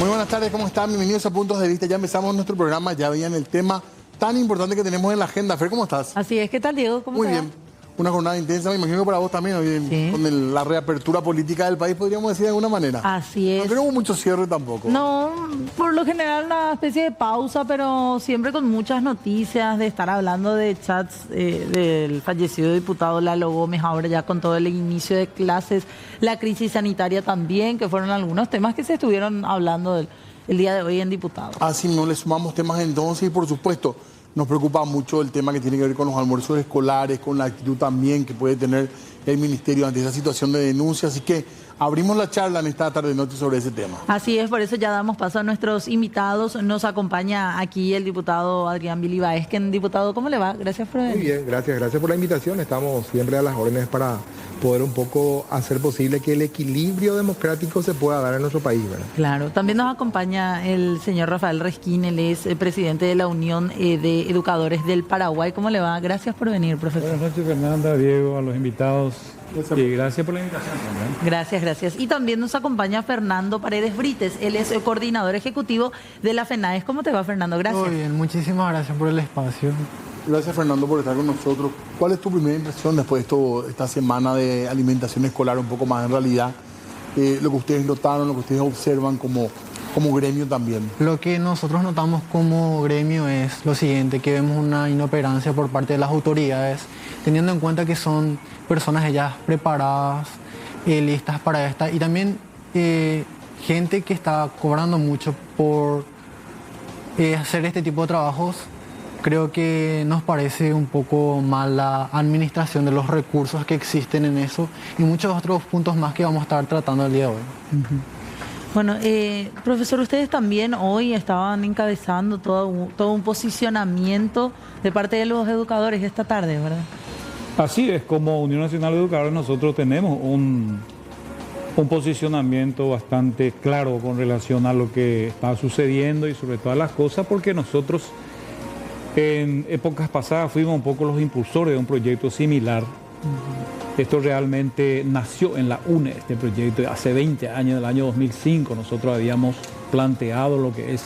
Muy buenas tardes, ¿cómo están? Bienvenidos a Puntos de Vista. Ya empezamos nuestro programa, ya veían el tema tan importante que tenemos en la agenda. Fer, ¿cómo estás? Así es, ¿qué tal, Diego? ¿Cómo Muy te va? bien. Una jornada intensa, me imagino que para vos también, hoy Sí. con la reapertura política del país, podríamos decir de alguna manera. Así es. No hubo mucho cierre tampoco. No, por lo general una especie de pausa, pero siempre con muchas noticias de estar hablando de chats del fallecido diputado Lalo Gómez, ahora ya con todo el inicio de clases, la crisis sanitaria también, que fueron algunos temas que se estuvieron hablando el día de hoy en diputados. Así no le sumamos temas entonces y por supuesto nos preocupa mucho el tema que tiene que ver con los almuerzos escolares, con la actitud también que puede tener el ministerio ante esa situación de denuncia. Así que abrimos la charla en esta tarde-noche sobre ese tema. Así es, por eso ya damos paso a nuestros invitados. Nos acompaña aquí el diputado Adrián Billy Baezken. Diputado, ¿cómo le va? Gracias por venir. Muy bien, gracias por la invitación. Estamos siempre a las órdenes para poder un poco hacer posible que el equilibrio democrático se pueda dar en nuestro país, ¿verdad? Claro, también nos acompaña el señor Rafael Resquín, él es presidente de la Unión de Educadores del Paraguay. ¿Cómo le va? Gracias por venir, profesor. Buenas noches, Fernanda, Diego, a los invitados. Y gracias por la invitación también. Gracias. Y también nos acompaña Fernando Paredes Brites, él es el coordinador ejecutivo de la FENAES. ¿Cómo te va, Fernando? Gracias. Muy bien, muchísimas gracias por el espacio. Gracias, Fernando, por estar con nosotros. ¿Cuál es tu primera impresión después de esta semana de alimentación escolar, un poco más en realidad? Lo que ustedes notaron, lo que ustedes observan como gremio también. Lo que nosotros notamos como gremio es lo siguiente, que vemos una inoperancia por parte de las autoridades, teniendo en cuenta que son personas ellas preparadas, listas para esta, y también gente que está cobrando mucho por hacer este tipo de trabajos. Creo que nos parece un poco mal la administración de los recursos que existen en eso y muchos otros puntos más que vamos a estar tratando el día de hoy. Bueno, profesor, ustedes también hoy estaban encabezando todo un posicionamiento de parte de los educadores esta tarde, ¿verdad? Así es, como Unión Nacional de Educadores nosotros tenemos un posicionamiento bastante claro con relación a lo que está sucediendo y sobre todas las cosas, porque nosotros en épocas pasadas fuimos un poco los impulsores de un proyecto similar. Esto realmente nació en la UNE, este proyecto, hace 20 años, en el año 2005. Nosotros habíamos planteado lo que es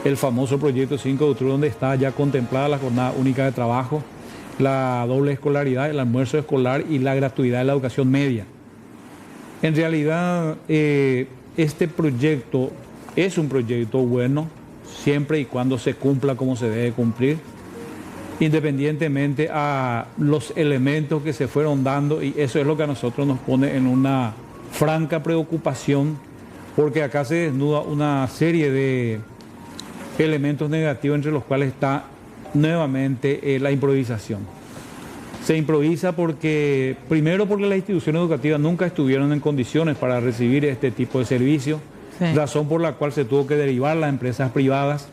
el famoso proyecto 5 de octubre, donde está ya contemplada la jornada única de trabajo, la doble escolaridad, el almuerzo escolar y la gratuidad de la educación media. En realidad, este proyecto es un proyecto bueno, siempre y cuando se cumpla como se debe cumplir, independientemente a los elementos que se fueron dando, y eso es lo que a nosotros nos pone en una franca preocupación, porque acá se desnuda una serie de elementos negativos, entre los cuales está nuevamente la improvisación. Se improvisa primero porque las instituciones educativas nunca estuvieron en condiciones para recibir este tipo de servicios, sí. Razón por la cual se tuvo que derivar las empresas privadas.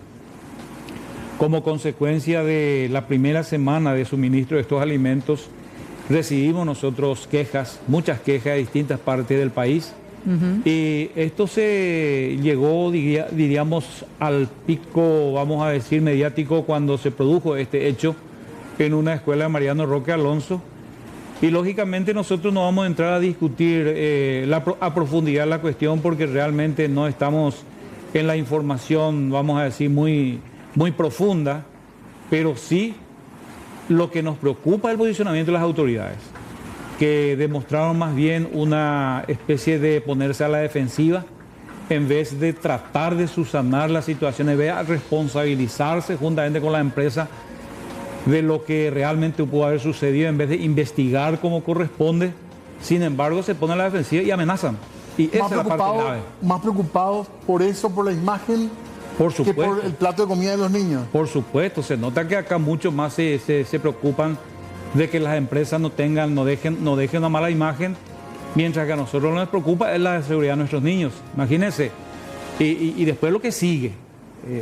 Como consecuencia de la primera semana de suministro de estos alimentos, recibimos nosotros muchas quejas de distintas partes del país. Y esto se llegó, diríamos, al pico, vamos a decir, mediático cuando se produjo este hecho en una escuela de Mariano Roque Alonso. Y lógicamente nosotros no vamos a entrar a discutir a profundidad la cuestión, porque realmente no estamos en la información, vamos a decir, muy profunda, pero sí lo que nos preocupa es el posicionamiento de las autoridades, que demostraron más bien una especie de ponerse a la defensiva en vez de tratar de subsanar la situación, en vez de responsabilizarse juntamente con la empresa de lo que realmente pudo haber sucedido, en vez de investigar como corresponde. Sin embargo, se ponen a la defensiva y amenazan. Y esa es la parte grave. Más preocupados por eso, por la imagen, por supuesto, que por el plato de comida de los niños. Por supuesto, se nota que acá mucho más se preocupan de que las empresas no dejen una mala imagen, mientras que a nosotros nos preocupa es la seguridad de nuestros niños. Imagínense. Y después lo que sigue,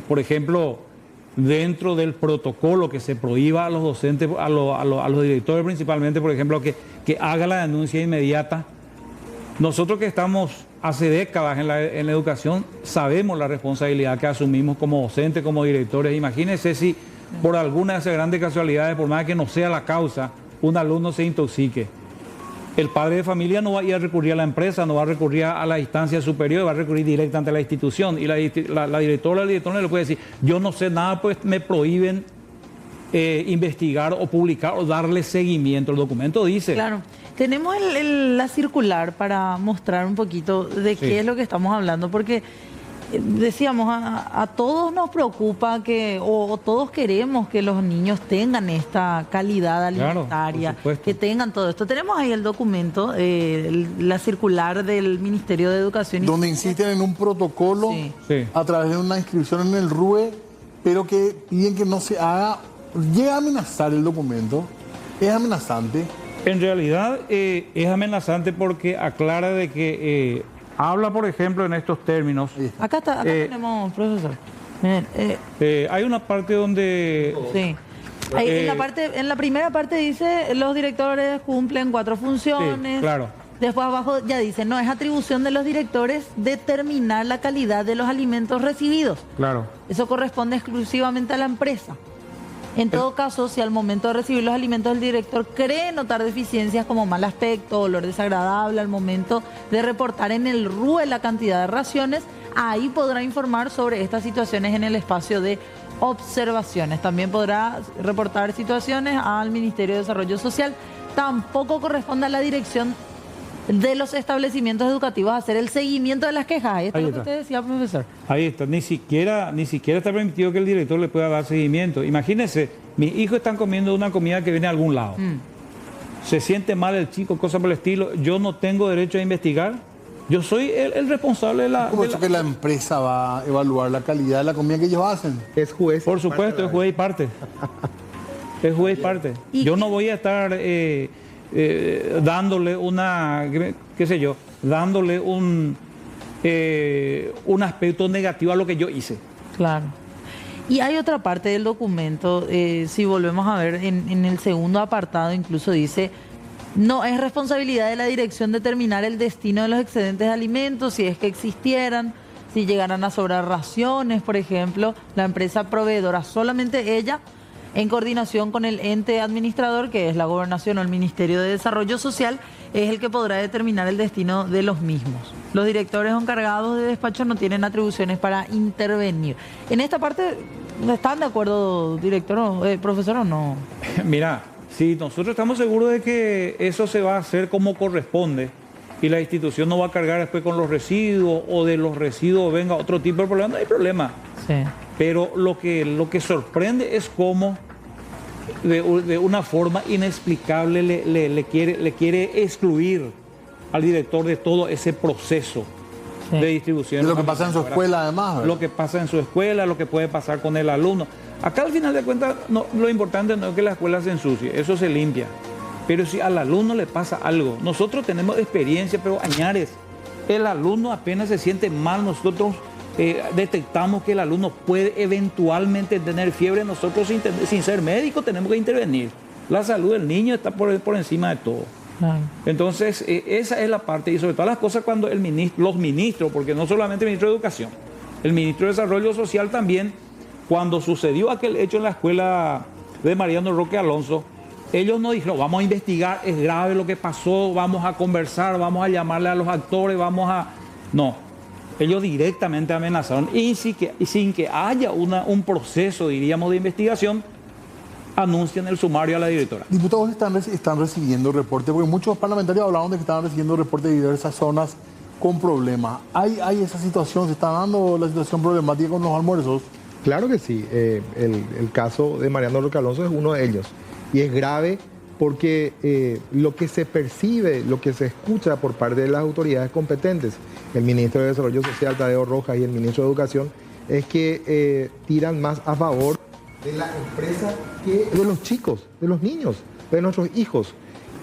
por ejemplo, dentro del protocolo que se prohíba a los docentes, a los directores principalmente, por ejemplo, que haga la denuncia inmediata. Nosotros que estamos hace décadas en la educación, sabemos la responsabilidad que asumimos como docentes, como directores. Imagínense si por alguna de esas grandes casualidades, por más que no sea la causa, un alumno se intoxique. El padre de familia no va a ir a recurrir a la empresa, no va a recurrir a la instancia superior, va a recurrir directamente a la institución. Y la directora o el director le puede decir, yo no sé nada, pues me prohíben investigar o publicar o darle seguimiento. El documento dice... Claro. Tenemos la circular para mostrar un poquito de qué es lo que estamos hablando, porque decíamos, a todos nos preocupa o todos queremos que los niños tengan esta calidad alimentaria, claro, que tengan todo esto. Tenemos ahí el documento, la circular del Ministerio de Educación. Donde insisten en un protocolo a través de una inscripción en el RUE, pero que piden que no se haga. Llega a amenazar el documento, es amenazante. En realidad es amenazante porque aclara de que habla, por ejemplo, en estos términos. Acá tenemos, profesor. Miren, hay una parte donde... Sí. En la primera parte dice, los directores cumplen 4 funciones. Sí, claro. Después abajo ya dice, no, es atribución de los directores determinar la calidad de los alimentos recibidos. Claro. Eso corresponde exclusivamente a la empresa. En todo caso, si al momento de recibir los alimentos el director cree notar deficiencias como mal aspecto, olor desagradable, al momento de reportar en el RUE la cantidad de raciones, ahí podrá informar sobre estas situaciones en el espacio de observaciones. También podrá reportar situaciones al Ministerio de Desarrollo Social. Tampoco corresponde a la dirección de los establecimientos educativos hacer el seguimiento de las quejas. Ahí está lo que usted decía, profesor. Ahí está, ni siquiera está permitido que el director le pueda dar seguimiento. Imagínense, mis hijos están comiendo una comida que viene de algún lado. Se siente mal el chico, cosas por el estilo. Yo no tengo derecho a investigar. Yo soy el responsable de la... ¿Cómo es que la empresa va a evaluar la calidad de la comida que ellos hacen? Es juez. Por supuesto, es juez y parte. Es juez y parte. Yo no voy a estar... dándole dándole un aspecto negativo a lo que yo hice. Claro. Y hay otra parte del documento, si volvemos a ver, en el segundo apartado incluso dice, no es responsabilidad de la dirección determinar el destino de los excedentes de alimentos, si es que existieran, si llegaran a sobrar raciones, por ejemplo, la empresa proveedora, solamente ella, en coordinación con el ente administrador, que es la Gobernación o el Ministerio de Desarrollo Social, es el que podrá determinar el destino de los mismos. Los directores o encargados de despacho no tienen atribuciones para intervenir. En esta parte, ¿están de acuerdo, director, profesor, o no? Mira, si nosotros estamos seguros de que eso se va a hacer como corresponde y la institución no va a cargar después con los residuos o de los residuos venga otro tipo de problema, no hay problema. Sí. Pero lo que sorprende es cómo de una forma inexplicable le quiere excluir al director de todo ese proceso de distribución. De lo que pasa en su escuela además, ¿verdad? Lo que pasa en su escuela, lo que puede pasar con el alumno. Acá al final de cuentas lo importante no es que la escuela se ensucie, eso se limpia. Pero si al alumno le pasa algo, nosotros tenemos experiencia, pero añares, el alumno apenas se siente mal, nosotros detectamos que el alumno puede eventualmente tener fiebre, nosotros sin ser médicos tenemos que intervenir. La salud del niño está por encima de todo. Entonces, esa es la parte, y sobre todas las cosas cuando los ministros, porque no solamente el ministro de Educación, el ministro de Desarrollo Social también, cuando sucedió aquel hecho en la escuela de Mariano Roque Alonso, ellos no dijeron, vamos a investigar, es grave lo que pasó, vamos a conversar, vamos a llamarle a los actores, No. Ellos directamente amenazaron y sin que haya un proceso, diríamos, de investigación, anuncian el sumario a la directora. Diputados están recibiendo reportes, porque muchos parlamentarios hablaron de que estaban recibiendo reportes de diversas zonas con problemas. ¿Hay esa situación? ¿Se está dando la situación problemática con los almuerzos? Claro que sí. El caso de Mariano Roque Alonso es uno de ellos. Y es grave porque lo que se percibe, lo que se escucha por parte de las autoridades competentes, el ministro de Desarrollo Social, Tadeo Rojas, y el ministro de Educación, es que tiran más a favor de la empresa que de los chicos, de los niños, de nuestros hijos.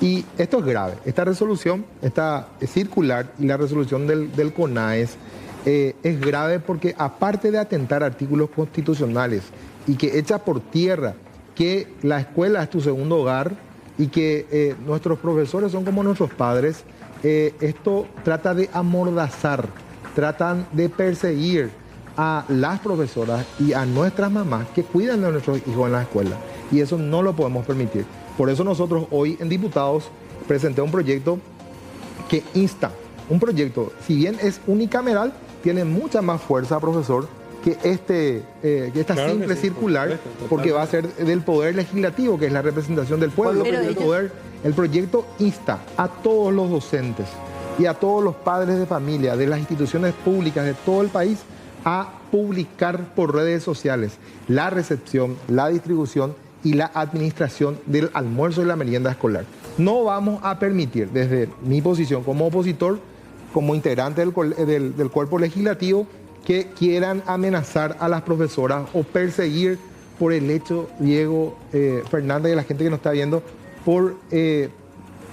Y esto es grave. Esta resolución, esta circular y la resolución del CONAES es grave porque, aparte de atentar artículos constitucionales y que echa por tierra que la escuela es tu segundo hogar y que nuestros profesores son como nuestros padres, esto trata de amordazar, tratan de perseguir a las profesoras y a nuestras mamás que cuidan de nuestros hijos en la escuela. Y eso no lo podemos permitir. Por eso nosotros hoy en Diputados presenté un proyecto que insta, un proyecto, si bien es unicameral, tiene mucha más fuerza, profesor, que esta Claro simple que sí, circular, por supuesto, porque va a ser del poder legislativo, que es la representación del pueblo. Pero El ellos- el proyecto insta a todos los docentes y a todos los padres de familia de las instituciones públicas de todo el país a publicar por redes sociales la recepción, la distribución y la administración del almuerzo y la merienda escolar. No vamos a permitir, desde mi posición como opositor, como integrante del cuerpo legislativo, que quieran amenazar a las profesoras o perseguir por el hecho, Diego, Fernanda y la gente que nos está viendo, por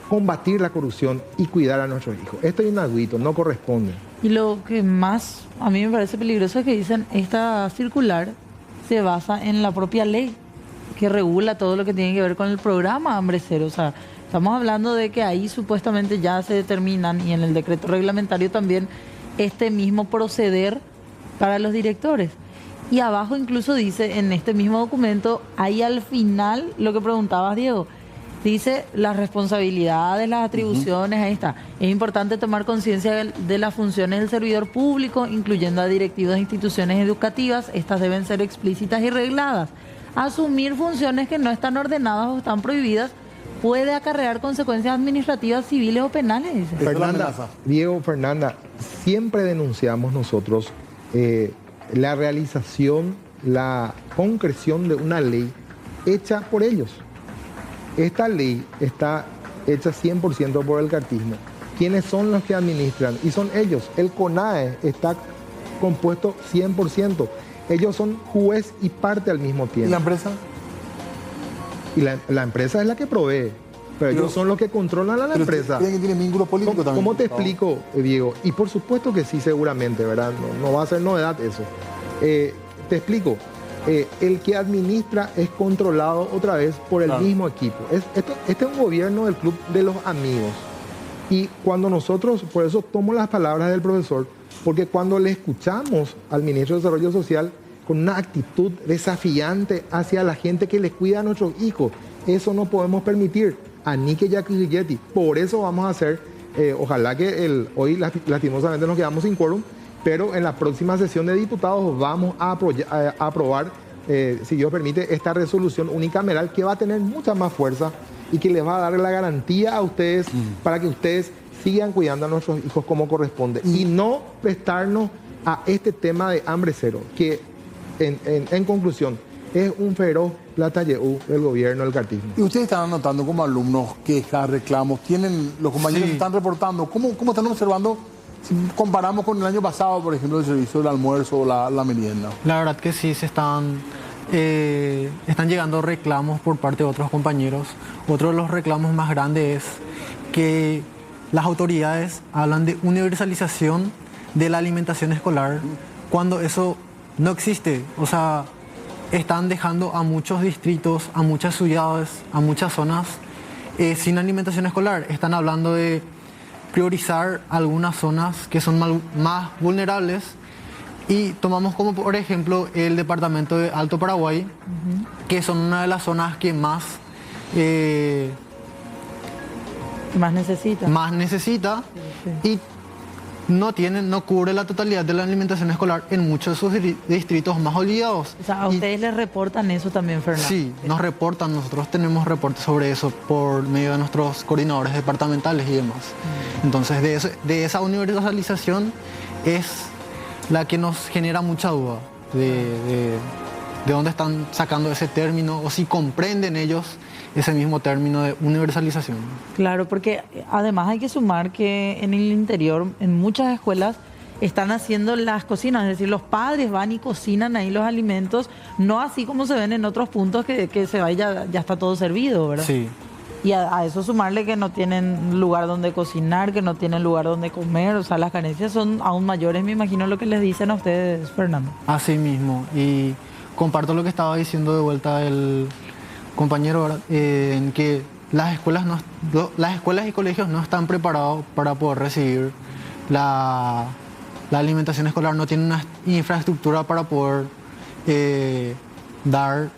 combatir la corrupción y cuidar a nuestros hijos. Esto es inaudito, no corresponde. Y lo que más a mí me parece peligroso es que dicen esta circular se basa en la propia ley que regula todo lo que tiene que ver con el programa Hambre Cero. O sea, estamos hablando de que ahí supuestamente ya se determinan y en el decreto reglamentario también este mismo proceder para los directores. Y abajo incluso dice en este mismo documento, ahí al final lo que preguntabas, Diego, dice las responsabilidades, las atribuciones, ahí está. Es importante tomar conciencia de las funciones del servidor público, incluyendo a directivos de instituciones educativas. Estas deben ser explícitas y regladas. Asumir funciones que no están ordenadas o están prohibidas puede acarrear consecuencias administrativas, civiles o penales, dice. Esa es la Fernanda, amenaza. Diego, Fernanda, siempre denunciamos nosotros la realización, la concreción de una ley hecha por ellos. Esta ley está hecha 100% por el cartismo. ¿Quiénes son los que administran? Y son ellos. El CONAE está compuesto 100%. Ellos son juez y parte al mismo ¿Y tiempo. la empresa? Y la empresa es la que provee. Pero ellos son los que controlan a la Pero empresa. ¿Creen que tiene vínculo político ¿Cómo, también? cómo te explico, Diego? Y por supuesto que sí, seguramente, ¿verdad? No va a ser novedad eso. Te explico. El que administra es controlado otra vez por el Claro. mismo equipo. Este es un gobierno del club de los amigos. Y cuando nosotros, por eso tomo las palabras del profesor, porque cuando le escuchamos al ministro de Desarrollo Social con una actitud desafiante hacia la gente que les cuida a nuestros hijos, eso no podemos permitir. Anique Yaquilletti. Por eso vamos a hacer, ojalá que hoy lastimosamente nos quedamos sin quórum, pero en la próxima sesión de diputados vamos a aprobar, si Dios permite, esta resolución unicameral que va a tener mucha más fuerza y que les va a dar la garantía a ustedes para que ustedes sigan cuidando a nuestros hijos como corresponde y no prestarnos a este tema de hambre cero, que en conclusión es un feroz platayeú del gobierno del cartismo. Y ustedes están anotando como alumnos quejas, reclamos, los compañeros Sí. están reportando. ¿Cómo están observando si comparamos con el año pasado, por ejemplo, el servicio del almuerzo o la merienda? La verdad que sí, están llegando reclamos por parte de otros compañeros. Otro de los reclamos más grandes es que las autoridades hablan de universalización de la alimentación escolar cuando eso no existe. O sea, están dejando a muchos distritos, a muchas ciudades, a muchas zonas sin alimentación escolar. Están hablando de priorizar algunas zonas que son más vulnerables y tomamos como por ejemplo el departamento de Alto Paraguay, que son una de las zonas que más Más necesita. necesita y no cubre la totalidad de la alimentación escolar en muchos de sus distritos más olvidados. O sea, a Y- ustedes les reportan eso también, Fernando. Sí, nos reportan, nosotros tenemos reportes sobre eso por medio de nuestros coordinadores departamentales y demás. Entonces, de esa universalización es la que nos genera mucha duda de dónde están sacando ese término o si comprenden ellos ese mismo término de universalización. Claro, porque además hay que sumar que en el interior, en muchas escuelas, están haciendo las cocinas, es decir, los padres van y cocinan ahí los alimentos, no así como se ven en otros puntos que se vaya, ya está todo servido, ¿verdad? Sí. Y a eso sumarle que no tienen lugar donde cocinar, que no tienen lugar donde comer, o sea, las carencias son aún mayores, me imagino lo que les dicen a ustedes, Fernando. Así mismo, y comparto lo que estaba diciendo de vuelta el compañero, ¿verdad? En que las escuelas y colegios no están preparados para poder recibir la alimentación escolar, no tienen una infraestructura para poder dar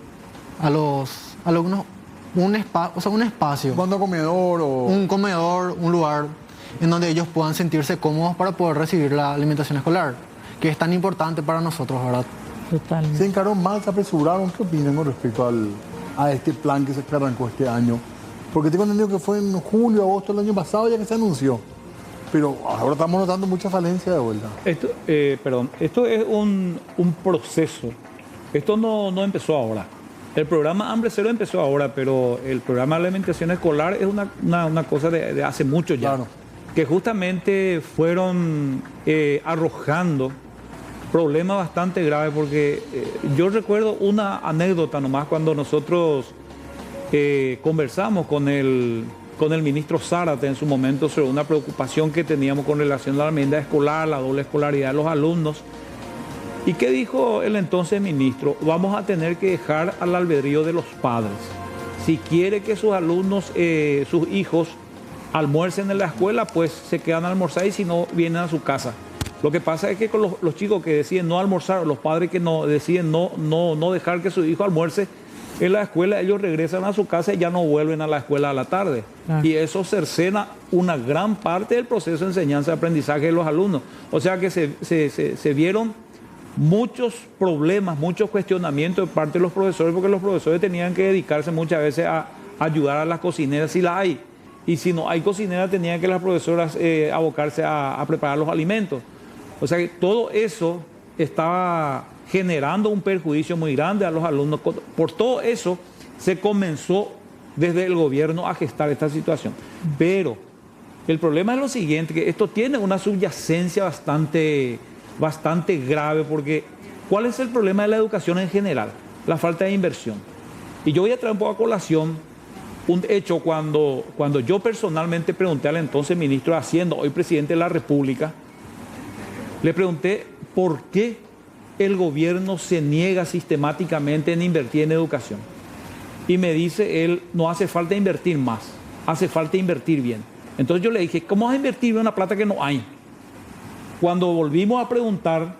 a los alumnos un espacio, ¿Cuándo comedor o...? un comedor, un lugar en donde ellos puedan sentirse cómodos para poder recibir la alimentación escolar, que es tan importante para nosotros, ¿verdad? Totalmente. Se encaró mal, se apresuraron. ¿Qué opinan con respecto a este plan que se arrancó este año? Porque tengo entendido que fue en julio, agosto del año pasado ya que se anunció. Pero ahora estamos notando mucha falencia de vuelta. Esto es un proceso. Esto no empezó ahora. El programa Hambre Cero empezó ahora, pero el programa de alimentación escolar es una cosa de hace mucho ya. Claro. Que justamente fueron arrojando problemas bastante graves, porque yo recuerdo una anécdota nomás cuando nosotros conversamos con el ministro Zárate en su momento sobre una preocupación que teníamos con relación a la merienda escolar, la doble escolaridad de los alumnos. ¿Y qué dijo el entonces ministro? Vamos a tener que dejar al albedrío de los padres. Si quiere que sus alumnos, sus hijos, almuercen en la escuela, pues se quedan a almorzar, y si no, vienen a su casa. Lo que pasa es que con los chicos que deciden no almorzar, o los padres que deciden no dejar que su hijo almuerce en la escuela, ellos regresan a su casa y ya no vuelven a la escuela a la tarde. Claro. Y eso cercena una gran parte del proceso de enseñanza y aprendizaje de los alumnos. O sea que se vieron muchos problemas, muchos cuestionamientos de parte de los profesores, porque los profesores tenían que dedicarse muchas veces a ayudar a las cocineras si las hay. Y si no hay cocineras, tenían que las profesoras abocarse a preparar los alimentos. O sea que todo eso estaba generando un perjuicio muy grande a los alumnos. Por todo eso se comenzó desde el gobierno a gestar esta situación. Pero el problema es lo siguiente, que esto tiene una subyacencia bastante grave, porque ¿cuál es el problema de la educación en general? La falta de inversión. Y yo voy a traer un poco a colación un hecho cuando yo personalmente pregunté al entonces ministro de Hacienda, hoy presidente de la República, le pregunté por qué el gobierno se niega sistemáticamente en invertir en educación. Y me dice él, no hace falta invertir más, hace falta invertir bien. Entonces yo le dije, ¿cómo vas a invertir bien una plata que no hay? Cuando volvimos a preguntar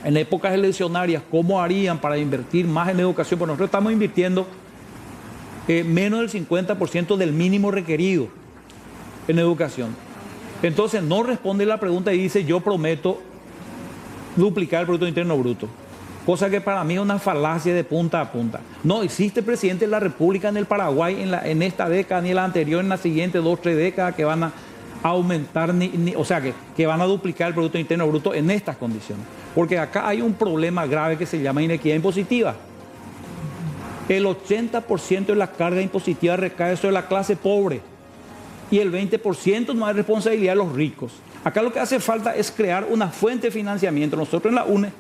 en épocas eleccionarias cómo harían para invertir más en educación, pues nosotros estamos invirtiendo menos del 50% del mínimo requerido en educación. Entonces no responde la pregunta y dice, yo prometo duplicar el Producto Interno Bruto. Cosa que para mí es una falacia de punta a punta. No existe presidente de la República en el Paraguay en esta década, ni en la anterior, en las siguientes 2 o 3 décadas, que van a aumentar, o sea, que van a duplicar el Producto Interno Bruto en estas condiciones. Porque acá hay un problema grave que se llama inequidad impositiva. El 80% de la carga impositiva recae sobre la clase pobre y el 20% no hay responsabilidad de los ricos. Acá lo que hace falta es crear una fuente de financiamiento. Nosotros en la UNE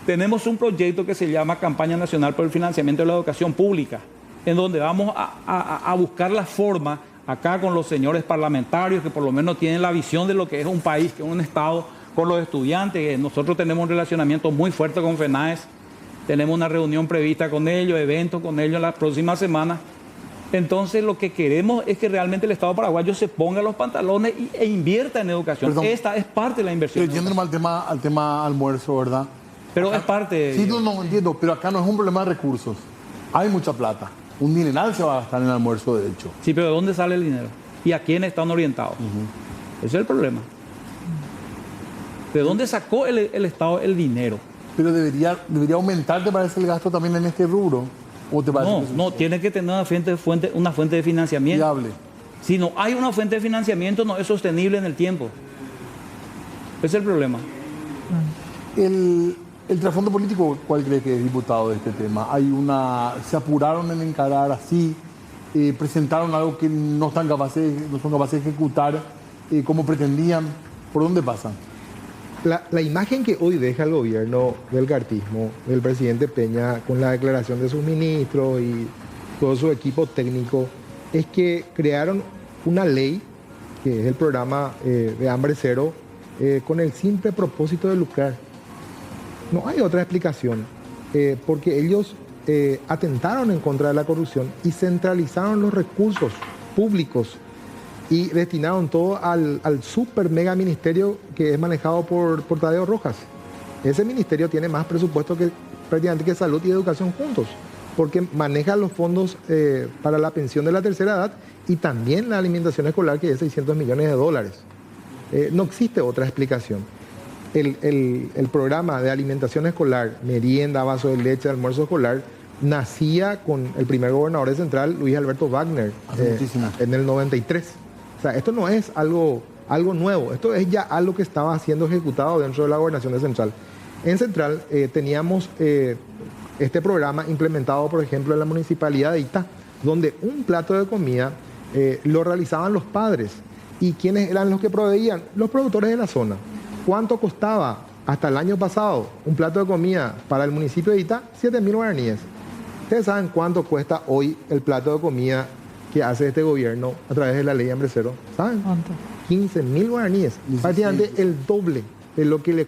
tenemos un proyecto que se llama Campaña Nacional por el Financiamiento de la Educación Pública, en donde vamos a buscar la forma, acá con los señores parlamentarios que por lo menos tienen la visión de lo que es un país, que es un Estado, con los estudiantes. Nosotros tenemos un relacionamiento muy fuerte con FENAES, tenemos una reunión prevista con ellos, eventos con ellos en las próximas semanas. Entonces lo que queremos es que realmente el Estado paraguayo se ponga los pantalones e invierta en educación. Perdón, esta es parte de la inversión. Pero yéndonos al tema almuerzo, ¿verdad? Pero acá, es parte... Sí, no entiendo, pero acá no es un problema de recursos. Hay mucha plata. Un dineral se va a gastar en el almuerzo, de hecho. Sí, pero ¿de dónde sale el dinero? ¿Y a quién están orientados? Ese es el problema. ¿De dónde sacó el Estado el dinero? Pero debería aumentar, ¿te parece, el gasto también en este rubro? ¿O te parece no, tiene que tener una fuente de financiamiento. Viable. Si no hay una fuente de financiamiento, no es sostenible en el tiempo. Ese es el problema. El trasfondo político, ¿cuál cree que es, diputado, de este tema? ¿Se apuraron en encarar así? ¿Presentaron algo que no son capaces de ejecutar como pretendían? ¿Por dónde pasan? La imagen que hoy deja el gobierno del cartismo, del presidente Peña, con la declaración de sus ministros y todo su equipo técnico, es que crearon una ley, que es el programa de Hambre Cero, con el simple propósito de lucrar. No hay otra explicación, porque ellos atentaron en contra de la corrupción y centralizaron los recursos públicos y destinaron todo al super mega ministerio que es manejado por Tadeo Rojas. Ese ministerio tiene más presupuesto que prácticamente que salud y educación juntos. porque maneja los fondos para la pensión de la tercera edad y también la alimentación escolar, que es 600 millones de dólares. No existe otra explicación. El programa de alimentación escolar, merienda, vaso de leche, almuerzo escolar, nacía con el primer gobernador de Central, Luis Alberto Wagner, en el 93. O sea, esto no es algo nuevo, esto es ya algo que estaba siendo ejecutado dentro de la gobernación de Central. En Central teníamos este programa implementado, por ejemplo, en la municipalidad de Itá, donde un plato de comida lo realizaban los padres. ¿Y quiénes eran los que proveían? Los productores de la zona. ¿Cuánto costaba hasta el año pasado un plato de comida para el municipio de Itá? 7.000 guaraníes. ¿Ustedes saben cuánto cuesta hoy el plato de comida que hace este gobierno a través de la ley Hambre Cero? ¿Saben? ¿Cuánto? 15.000 guaraníes. Prácticamente el doble de lo que le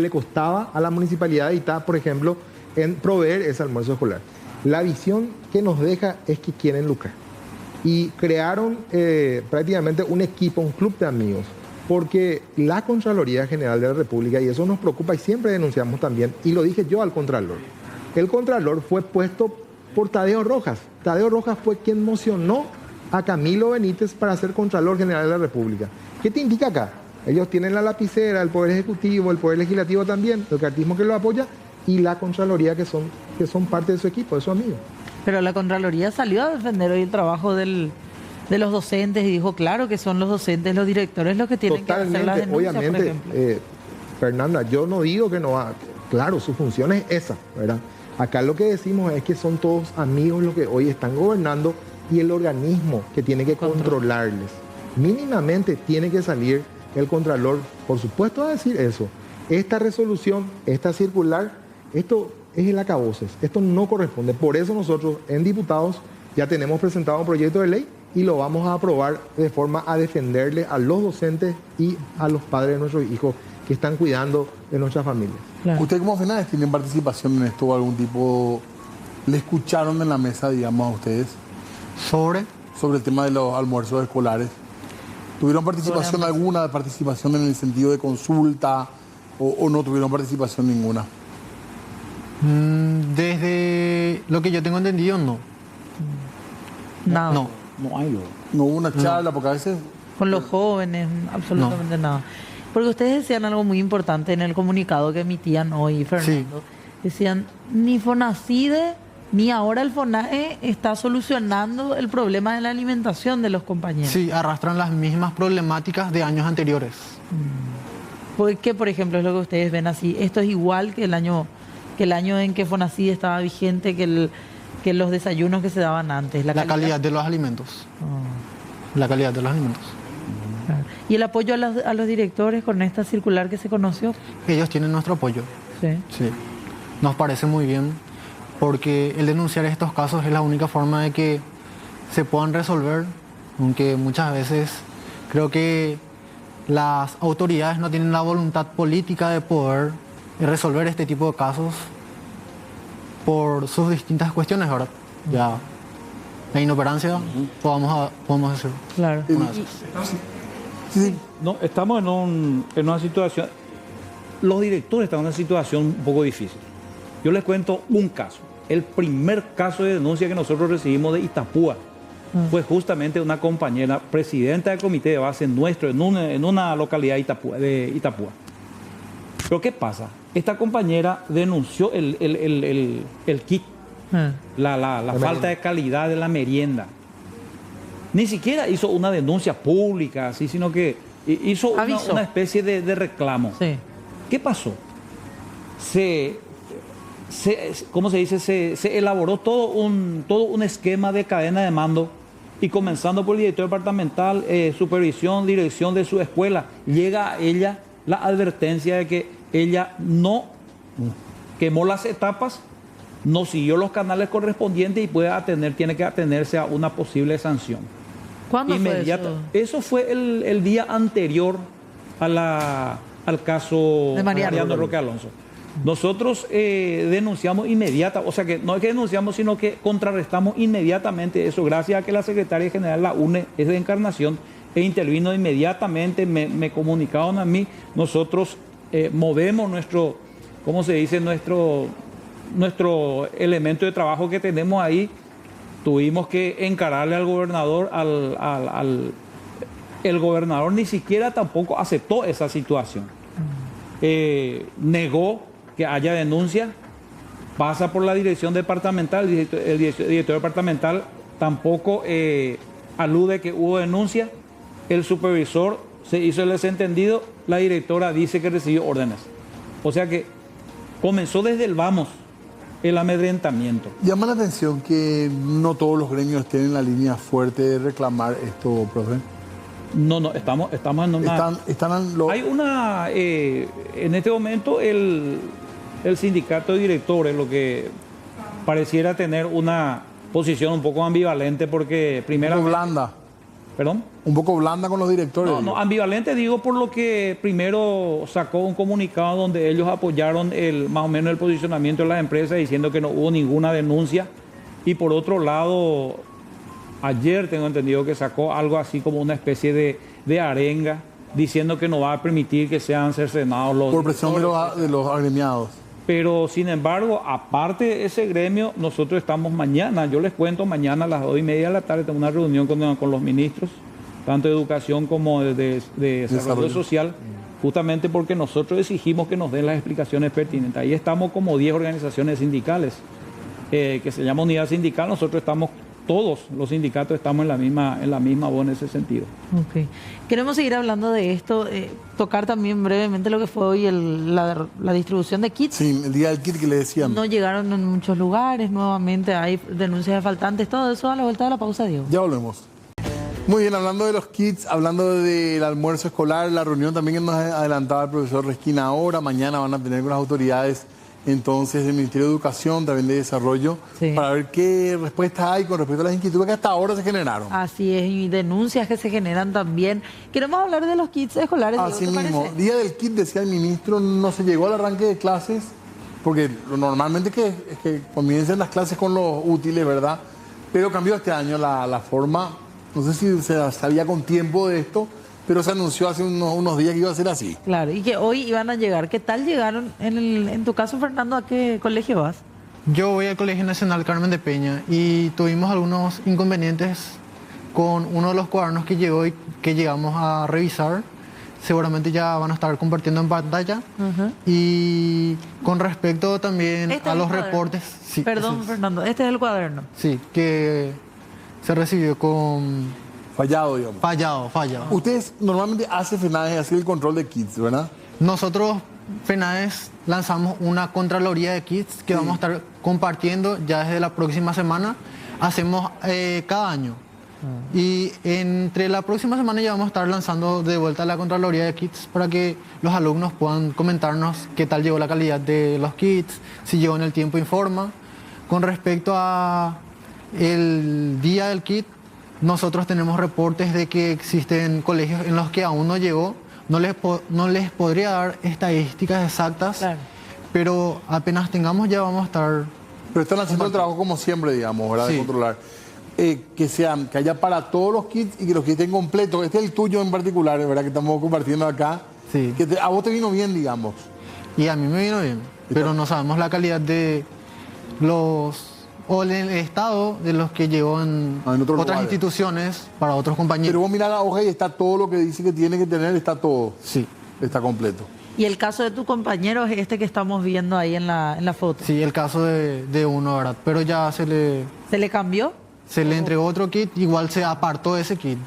costaba a la municipalidad de Itá, por ejemplo, en proveer ese almuerzo escolar. La visión que nos deja es que quieren lucrar. Y crearon prácticamente un equipo, un club de amigos, porque la Contraloría General de la República, y eso nos preocupa y siempre denunciamos también, y lo dije yo al Contralor, el Contralor fue puesto por Tadeo Rojas. Tadeo Rojas fue quien mocionó a Camilo Benítez para ser Contralor General de la República. ¿Qué te indica acá? Ellos tienen la lapicera, el Poder Ejecutivo, el Poder Legislativo también, el cartismo que lo apoya, y la Contraloría que son parte de su equipo, de su amigo. Pero la Contraloría salió a defender hoy el trabajo de los docentes y dijo, claro, que son los docentes, los directores los que tienen que hacer las denuncias, obviamente, por ejemplo. Fernanda, yo no digo que no haga. Claro, su función es esa, ¿verdad? Acá lo que decimos es que son todos amigos los que hoy están gobernando y el organismo que tiene que controlarles. Mínimamente tiene que salir el Contralor, por supuesto, a decir eso. Esta resolución, esta circular, esto es el acaboses, esto no corresponde. Por eso nosotros en diputados ya tenemos presentado un proyecto de ley y lo vamos a aprobar de forma a defenderle a los docentes y a los padres de nuestros hijos que están cuidando de nuestras familias. Claro. ¿Usted como FENADES tienen participación en esto o algún tipo? ¿Le escucharon en la mesa, digamos, a ustedes Sobre sobre el tema de los almuerzos escolares? ¿Tuvieron participación alguna, participación en el sentido de consulta o no tuvieron participación ninguna? desde lo que yo tengo entendido, no. Nada. No. No hay. ¿No hubo una charla? Porque a veces... Con los jóvenes, absolutamente nada. Porque ustedes decían algo muy importante en el comunicado que emitían hoy, Fernando. Decían, ni FONACIDE ni ahora el FONAE está solucionando el problema de la alimentación de los compañeros. Sí, arrastran las mismas problemáticas de años anteriores. ¿Qué, por ejemplo, es lo que ustedes ven así? Esto es igual que el año en que FONACIDE estaba vigente, que los desayunos que se daban antes. La calidad de los alimentos. La calidad de los alimentos. Claro. ¿Y el apoyo a los directores con esta circular que se conoció? Ellos tienen nuestro apoyo. Sí. Sí. Nos parece muy bien porque el denunciar estos casos es la única forma de que se puedan resolver, aunque muchas veces creo que las autoridades no tienen la voluntad política de poder resolver este tipo de casos por sus distintas cuestiones, ¿verdad? Ya la inoperancia, podemos decir. Claro. Sí. No, estamos en una situación, los directores están en una situación un poco difícil. Yo les cuento un caso. El primer caso de denuncia que nosotros recibimos de Itapúa fue justamente una compañera, presidenta del comité de base nuestro, en una localidad de Itapúa. Pero ¿qué pasa? Esta compañera denunció el kit, la falta de calidad de la merienda. Ni siquiera hizo una denuncia pública, así, sino que hizo una especie de reclamo. Sí. ¿Qué pasó? ¿Cómo se dice? Se elaboró todo un esquema de cadena de mando y comenzando por el director departamental, supervisión, dirección de su escuela, llega a ella la advertencia de que ella no quemó las etapas, no siguió los canales correspondientes y tiene que atenerse a una posible sanción. ¿Cuándo fue eso? Eso fue el día anterior al caso de Mariano Roque Alonso. Nosotros denunciamos o sea que no es que denunciamos, sino que contrarrestamos inmediatamente eso, gracias a que la secretaria general la UNE es de Encarnación e intervino inmediatamente, me comunicaron a mí, nosotros movemos nuestro, ¿cómo se dice? nuestro elemento de trabajo que tenemos ahí, tuvimos que encararle al gobernador, el gobernador ni siquiera tampoco aceptó esa situación. Negó que haya denuncia, pasa por la dirección departamental, el director departamental tampoco alude que hubo denuncia, el supervisor se hizo el desentendido, la directora dice que recibió órdenes. O sea que comenzó desde el vamos el amedrentamiento. Llama la atención que no todos los gremios estén en la línea fuerte de reclamar esto, profe. No, estamos en una... Hay una... en este momento el sindicato de directores, lo que pareciera tener una posición un poco ambivalente porque primero... Un poco blanda. ¿Perdón? Un poco blanda con los directores. No, ambivalente digo por lo que primero sacó un comunicado donde ellos apoyaron más o menos el posicionamiento de las empresas diciendo que no hubo ninguna denuncia. Y por otro lado, ayer tengo entendido que sacó algo así como una especie de arenga diciendo que no va a permitir que sean cercenados los... Por presión de los agremiados. Pero sin embargo, aparte de ese gremio, nosotros estamos mañana, yo les cuento, mañana a las 2:30 de la tarde tengo una reunión con los ministros, tanto de educación como de desarrollo social, justamente porque nosotros exigimos que nos den las explicaciones pertinentes. Ahí estamos como 10 organizaciones sindicales, que se llama Unidad Sindical, nosotros estamos... Todos los sindicatos estamos en la misma voz en ese sentido. Okay. Queremos seguir hablando de esto, tocar también brevemente lo que fue hoy la distribución de kits. Sí, el día del kit que le decían. No llegaron en muchos lugares, nuevamente hay denuncias de faltantes, todo eso a la vuelta de la pausa, Diego. Ya volvemos. Muy bien, hablando de los kits, hablando del almuerzo escolar, la reunión también que nos adelantaba el profesor Resquina ahora, mañana van a tener con las autoridades entonces del Ministerio de Educación, también de Desarrollo, sí, para ver qué respuesta hay con respecto a las inquietudes que hasta ahora se generaron. Así es, y denuncias que se generan también. Queremos hablar de los kits escolares. Así mismo, día del kit, decía el ministro, no se llegó al arranque de clases, porque normalmente es que comiencen las clases con los útiles, ¿verdad? Pero cambió este año la forma, no sé si se sabía con tiempo de esto, pero se anunció hace unos días que iba a ser así. Claro, y que hoy iban a llegar. ¿Qué tal llegaron? En tu caso, Fernando, ¿a qué colegio vas? Yo voy al Colegio Nacional Carmen de Peña y tuvimos algunos inconvenientes con uno de los cuadernos que llegó y que llegamos a revisar. Seguramente ya van a estar compartiendo en pantalla. Y con respecto también a los reportes... Sí, perdón, Fernando, este es el cuaderno. Sí, que se recibió con... Fallado, digamos. Fallado. Ustedes normalmente hacen FENADES, hacen el control de kits, ¿verdad? Nosotros, FENADES, lanzamos una contraloría de kits que vamos a estar compartiendo ya desde la próxima semana. Hacemos cada año. Y entre la próxima semana ya vamos a estar lanzando de vuelta la contraloría de kits para que los alumnos puedan comentarnos qué tal llegó la calidad de los kits, si llegó en el tiempo informa. Con respecto a el día del kit, nosotros tenemos reportes de que existen colegios en los que aún no llegó. No les podría dar estadísticas exactas, claro, pero apenas tengamos ya vamos a estar... Pero están haciendo el trabajo como siempre, digamos, ¿verdad? Sí. De controlar. Que haya para todos los kits y que los kits estén completos. Este es el tuyo en particular, ¿verdad? Que estamos compartiendo acá. Sí. Que a vos te vino bien, digamos. Y a mí me vino bien, pero no sabemos la calidad de los... o el estado de los que llegó en otras lugares, instituciones, para otros compañeros. Pero vos mirás la hoja y está todo lo que dice que tiene que tener, está todo. Sí. Está completo. ¿Y el caso de tu compañero es este que estamos viendo ahí en la foto? Sí, el caso de uno, ¿verdad? Pero ya se le... ¿Se le cambió? Se le entregó otro kit, igual se apartó ese kit.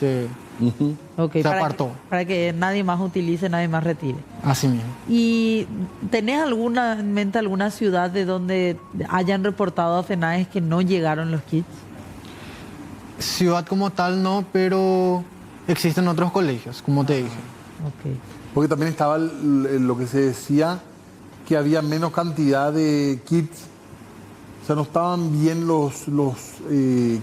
Okay, se apartó. Para que nadie más utilice, nadie más retire. Así mismo. ¿Y tenés en mente alguna ciudad de donde hayan reportado a FENADES que no llegaron los kits? Ciudad como tal no, pero existen otros colegios, como te dije. Okay. Porque también estaba lo que se decía, que había menos cantidad de kits. O sea, no estaban bien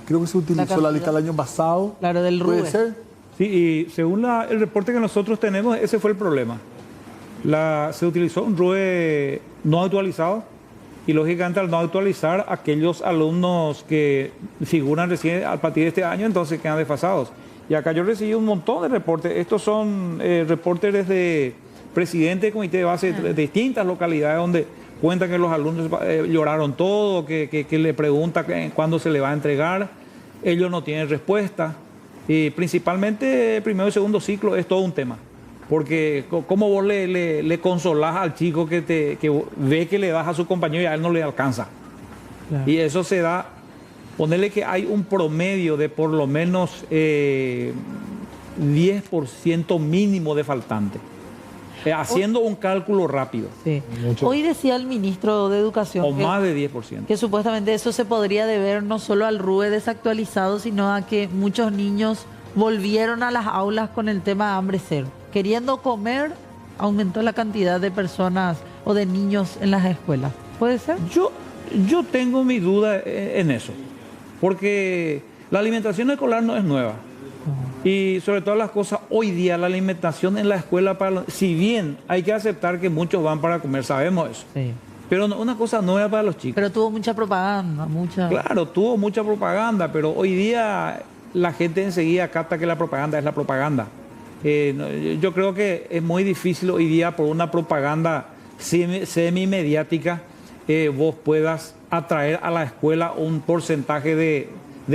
creo que se utilizó la lista el año pasado. Claro, del RUE. ¿Puede ser? Sí, y según el reporte que nosotros tenemos, ese fue el problema. Se utilizó un RUE no actualizado y lógicamente al no actualizar, aquellos alumnos que figuran recién a partir de este año, entonces quedan desfasados. Y acá yo recibí un montón de reportes. Estos son reportes desde presidente de comité de base de distintas localidades donde cuentan que los alumnos lloraron todo, que le preguntan cuándo se le va a entregar, ellos no tienen respuesta. Y principalmente primero y segundo ciclo es todo un tema. Porque cómo vos le consolás al chico que ve que le das a su compañero y a él no le alcanza. Claro. Y eso se da, ponerle que hay un promedio de por lo menos 10% mínimo de faltante. Haciendo un cálculo rápido. Sí. Mucho. Hoy decía el ministro de Educación O más de 10%. que supuestamente eso se podría deber no solo al RUE desactualizado, sino a que muchos niños volvieron a las aulas con el tema de hambre cero. Queriendo comer, aumentó la cantidad de personas o de niños en las escuelas. ¿Puede ser? Yo tengo mi duda en eso. Porque la alimentación escolar no es nueva. Y sobre todas las cosas, hoy día la alimentación en la escuela, si bien hay que aceptar que muchos van para comer, sabemos eso. Sí. Pero una cosa nueva para los chicos. Pero tuvo mucha propaganda, mucha... Claro, tuvo mucha propaganda, pero hoy día la gente enseguida capta que la propaganda es la propaganda. Yo creo que es muy difícil hoy día por una propaganda semi-mediática vos puedas atraer a la escuela un porcentaje de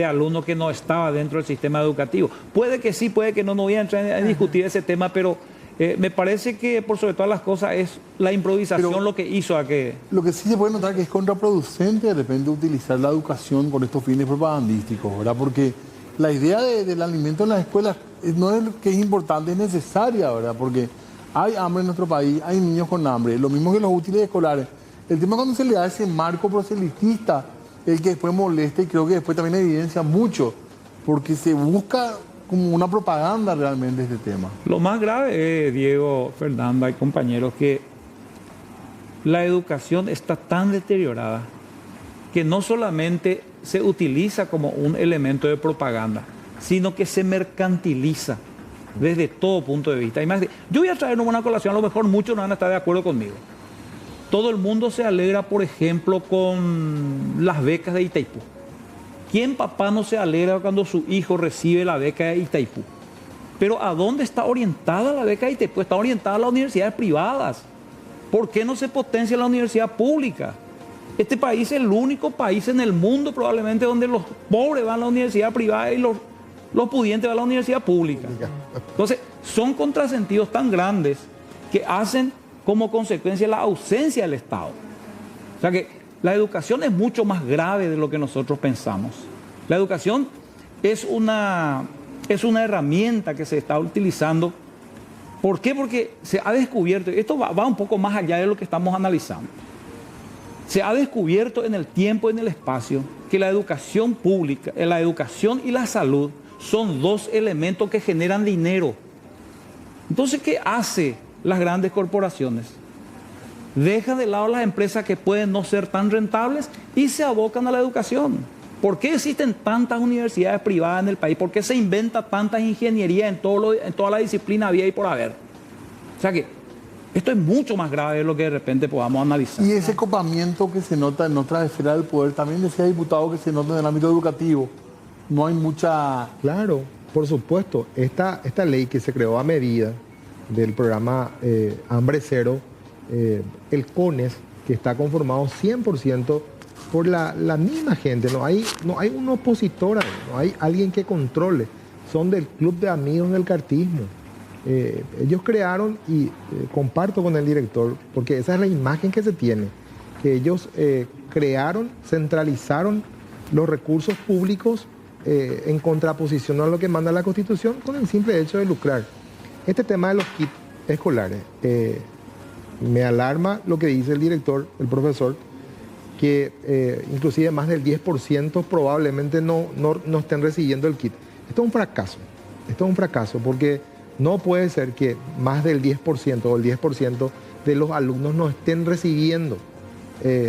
alumnos que no estaba dentro del sistema educativo. Puede que sí, puede que no voy a entrar a discutir ese tema, pero me parece que por sobre todas las cosas es la improvisación Pero lo que hizo a que... Lo que sí se puede notar que es contraproducente de repente utilizar la educación con estos fines propagandísticos, ¿verdad? Porque la idea del alimento en las escuelas no es que es importante, es necesaria, ¿verdad? Porque hay hambre en nuestro país, hay niños con hambre, lo mismo que los útiles escolares. El tema es cuando se le da ese marco proselitista, el que después molesta y creo que después también evidencia mucho, porque se busca como una propaganda realmente este tema. Lo más grave es, Diego, Fernanda y compañeros, que la educación está tan deteriorada que no solamente se utiliza como un elemento de propaganda, sino que se mercantiliza desde todo punto de vista. Yo voy a traer una colación, a lo mejor muchos no van a estar de acuerdo conmigo. Todo el mundo se alegra, por ejemplo, con las becas de Itaipú. ¿Quién papá no se alegra cuando su hijo recibe la beca de Itaipú? Pero ¿a dónde está orientada la beca de Itaipú? Está orientada a las universidades privadas. ¿Por qué no se potencia la universidad pública? Este país es el único país en el mundo probablemente donde los pobres van a la universidad privada y los pudientes van a la universidad pública. Entonces, son contrasentidos tan grandes que hacen como consecuencia la ausencia del Estado. O sea que la educación es mucho más grave de lo que nosotros pensamos. La educación es una herramienta que se está utilizando. ¿Por qué? Porque se ha descubierto, esto va un poco más allá de lo que estamos analizando. Se ha descubierto en el tiempo y en el espacio que la educación pública, la educación y la salud son dos elementos que generan dinero. Entonces, ¿qué hace las grandes corporaciones? Deja de lado las empresas que pueden no ser tan rentables y se abocan a la educación. ¿Por qué existen tantas universidades privadas en el país? ¿Por qué se inventa tantas ingenierías en toda la disciplina había y por haber? O sea que esto es mucho más grave de lo que de repente podamos analizar. Y ese copamiento que se nota en otras esferas del poder, también decía diputado que se nota en el ámbito educativo. No hay mucha... Claro, por supuesto. Esta ley que se creó a medida del programa Hambre Cero, el CONES, que está conformado 100% por la misma gente. No hay un opositor, no hay alguien que controle. Son del Club de Amigos del Cartismo. Ellos crearon, y comparto con el director, porque esa es la imagen que se tiene, que ellos crearon, centralizaron los recursos públicos en contraposición a lo que manda la Constitución con el simple hecho de lucrar. Este tema de los kits escolares, me alarma lo que dice el director, el profesor, que inclusive más del 10% probablemente no estén recibiendo el kit. Esto es un fracaso. Esto es un fracaso porque no puede ser que más del 10% o el 10% de los alumnos no estén recibiendo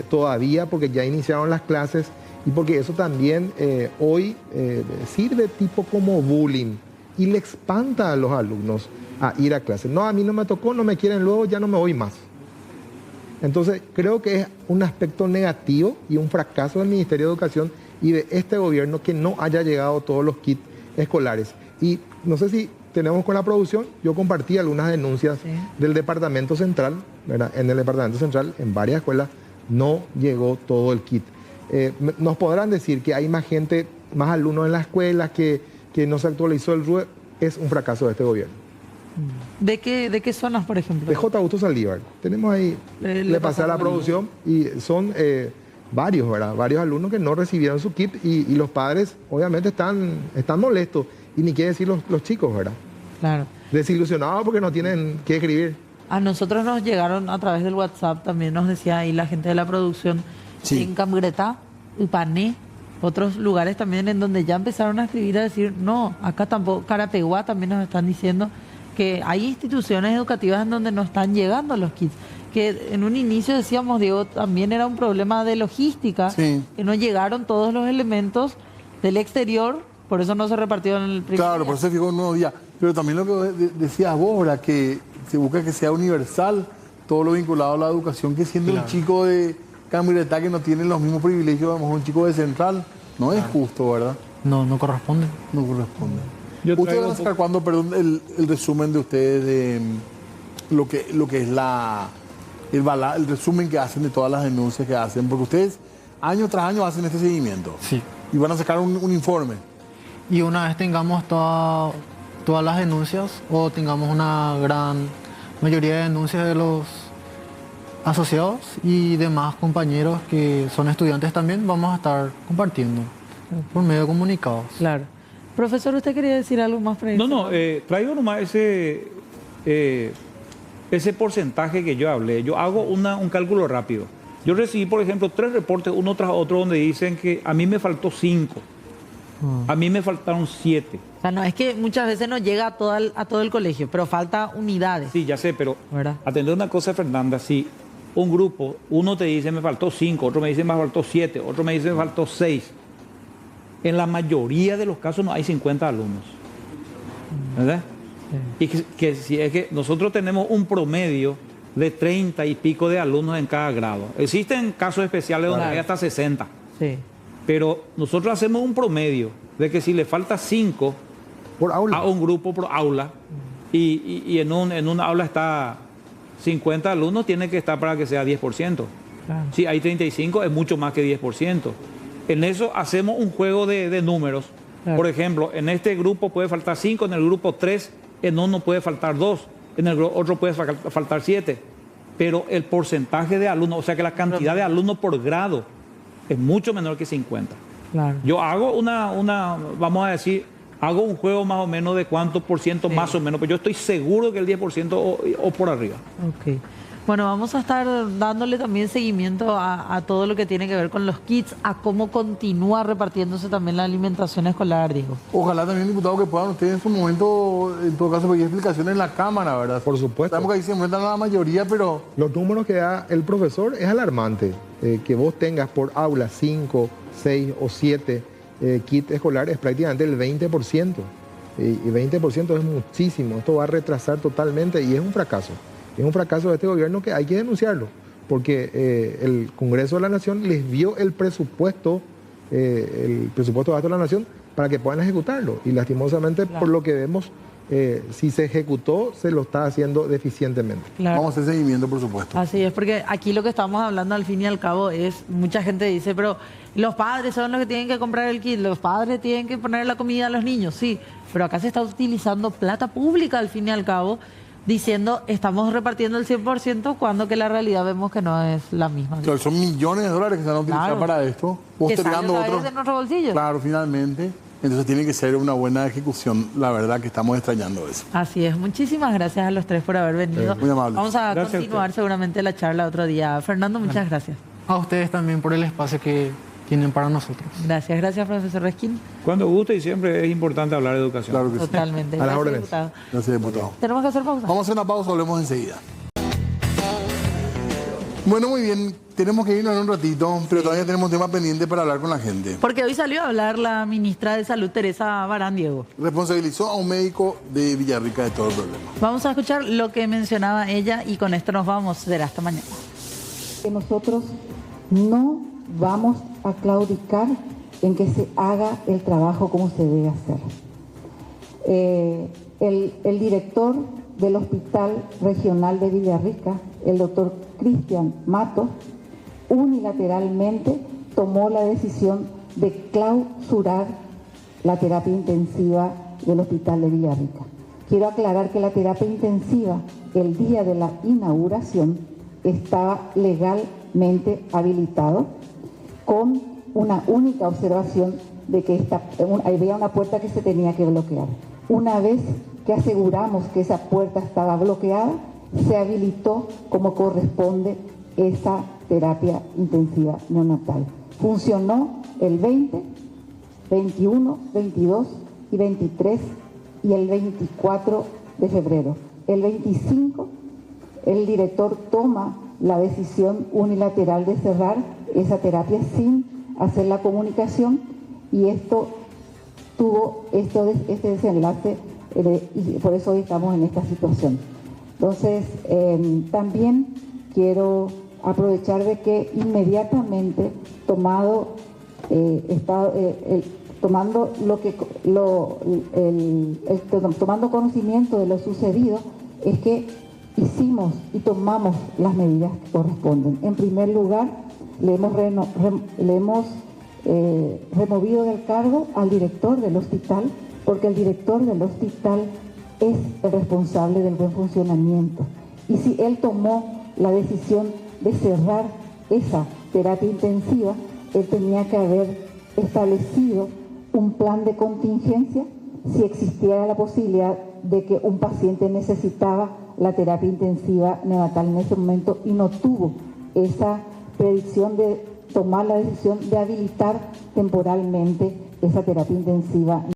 todavía, porque ya iniciaron las clases y porque eso también hoy sirve tipo como bullying y le espanta a los alumnos a ir a clases. No, a mí no me tocó, no me quieren luego, ya no me voy más. Entonces creo que es un aspecto negativo y un fracaso del Ministerio de Educación y de este gobierno que no haya llegado todos los kits escolares. Y no sé si tenemos con la producción, yo compartí algunas denuncias del Departamento Central, ¿verdad? En el Departamento Central, en varias escuelas, no llegó todo el kit. Nos podrán decir que hay más gente, más alumnos en las escuelas, que no se actualizó el RUE. Es un fracaso de este gobierno. ¿De qué zonas, por ejemplo? De J. Augusto Saldívar. Tenemos ahí, le pasé a la producción y son varios, ¿verdad? Varios alumnos que no recibieron su kit y los padres obviamente están molestos y ni quieren decir los chicos, ¿verdad? Claro. Desilusionados porque no tienen que escribir. A nosotros nos llegaron a través del WhatsApp, también nos decía ahí la gente de la producción, Sí. en Camgretá, Upané, otros lugares también en donde ya empezaron a escribir a decir, no, acá tampoco, Carapeguá también nos están diciendo que hay instituciones educativas en donde no están llegando los kits. Que en un inicio decíamos, Diego, también era un problema de logística, Sí. que no llegaron todos los elementos del exterior, por eso no se repartió en el primer Claro, día. por eso se fijó un nuevo día. Pero también lo que decías vos, ¿verdad? Que se busca que sea universal todo lo vinculado a la educación, que siendo un chico de Camiretá que no tiene los mismos privilegios, a lo mejor un chico de Central, no es justo, ¿verdad? No corresponde. No corresponde. Yo ¿Ustedes traigo van a un sacar cuándo, perdón, el resumen de ustedes de lo que es el resumen que hacen de todas las denuncias que hacen? Porque ustedes año tras año hacen este seguimiento. Sí. Y van a sacar un informe. Y una vez tengamos todas las denuncias o tengamos una gran mayoría de denuncias de los asociados y demás compañeros que son estudiantes también, vamos a estar compartiendo por medio de comunicados. Claro. Profesor, ¿usted quería decir algo más para No, traigo nomás ese porcentaje que yo hablé. Yo hago un cálculo rápido. Yo recibí, por ejemplo, 3 reportes uno tras otro donde dicen que a mí me faltó 5, a mí me faltaron 7. O sea, no, es que muchas veces no llega a todo el colegio, pero falta unidades. Sí, ya sé, pero ¿Verdad? atender una cosa, Fernanda, si un grupo, uno te dice me faltó 5, otro me dice me faltó 7, otro me dice me faltó 6. En la mayoría de los casos no hay 50 alumnos. ¿Verdad? Y que si es que nosotros tenemos un promedio de 30 y pico de alumnos en cada grado. Existen casos especiales donde Claro. hay hasta 60. Sí. Pero nosotros hacemos un promedio de que si le falta 5 Por aula. a un grupo por aula y en una aula está 50 alumnos, tiene que estar para que sea 10%. Claro. Si hay 35 es mucho más que 10%. En eso hacemos un juego de números. Claro. Por ejemplo, en este grupo puede faltar 5, en el grupo 3, en uno puede faltar 2, en el otro puede faltar 7. Pero el porcentaje de alumnos, o sea que la cantidad de alumnos por grado es mucho menor que 50. Claro. Yo hago vamos a decir, hago un juego más o menos de cuánto por ciento Sí. más o menos, pero yo estoy seguro que el 10% o por arriba. Ok. Bueno, vamos a estar dándole también seguimiento a todo lo que tiene que ver con los kits, a cómo continúa repartiéndose también la alimentación escolar, digo. Ojalá también, diputado, que puedan ustedes en su momento, en todo caso, pedir explicaciones en la Cámara, ¿verdad? Por supuesto. Sabemos que ahí se enfrentan a la mayoría, pero Los números que da el profesor es alarmante. Que vos tengas por aula 5, 6 o 7 kits escolares es prácticamente el 20%. Y 20% es muchísimo. Esto va a retrasar totalmente y es un fracaso. Es un fracaso de este gobierno que hay que denunciarlo. Porque el Congreso de la Nación les dio el presupuesto de gasto de la Nación para que puedan ejecutarlo. Y lastimosamente, Claro. por lo que vemos, si se ejecutó, se lo está haciendo deficientemente. Claro. vamos a hacer seguimiento, por supuesto. Así es, porque aquí lo que estamos hablando al fin y al cabo es, mucha gente dice, pero los padres son los que tienen que comprar el kit, los padres tienen que poner la comida a los niños, sí, pero acá se está utilizando plata pública al fin y al cabo, diciendo estamos repartiendo el 100% cuando que la realidad vemos que no es la misma. Claro, son millones de dólares que se van a utilizar Claro. para esto, Que sale postergando otra vez otros. de nuestro bolsillo. Claro, finalmente. Entonces tiene que ser una buena ejecución. La verdad que estamos extrañando eso. Así es, muchísimas gracias a los tres por haber venido. Muy amables. Vamos a Gracias a continuar seguramente la charla otro día. Fernando, muchas gracias. A ustedes también por el espacio que tienen para nosotros. Gracias, profesor Resquín. Cuando guste y siempre es importante hablar de educación. Claro que sí. Totalmente. A las Gracias, órdenes. diputado. Gracias, diputado. Tenemos que hacer pausa. Vamos a hacer una pausa, volvemos enseguida. Bueno, muy bien. Tenemos que irnos en un ratito, pero todavía tenemos temas pendientes para hablar con la gente. Porque hoy salió a hablar la ministra de Salud, Teresa Barán, Diego. Responsabilizó a un médico de Villarrica de todo el problema. Vamos a escuchar lo que mencionaba ella y con esto nos vamos. Será hasta mañana. Que nosotros no vamos a claudicar en que se haga el trabajo como se debe hacer. El director del Hospital Regional de Villarrica, el doctor Cristian Matos, unilateralmente tomó la decisión de clausurar la terapia intensiva del Hospital de Villarrica. Quiero aclarar que la terapia intensiva, el día de la inauguración, estaba legalmente habilitado, con una única observación de que había una puerta que se tenía que bloquear. Una vez que aseguramos que esa puerta estaba bloqueada, se habilitó como corresponde esa terapia intensiva neonatal. Funcionó el 20, 21, 22 y 23 y el 24 de febrero. El 25, el director toma la decisión unilateral de cerrar esa terapia sin hacer la comunicación, y esto tuvo este desenlace, y por eso hoy estamos en esta situación. Entonces, también quiero aprovechar de que inmediatamente tomando conocimiento de lo sucedido, es que hicimos y tomamos las medidas que corresponden. En primer lugar, le hemos removido del cargo al director del hospital, porque el director del hospital es el responsable del buen funcionamiento. Y si él tomó la decisión de cerrar esa terapia intensiva, él tenía que haber establecido un plan de contingencia si existiera la posibilidad de que un paciente necesitaba la terapia intensiva neonatal en ese momento, y no tuvo esa predicción de tomar la decisión de habilitar temporalmente esa terapia intensiva.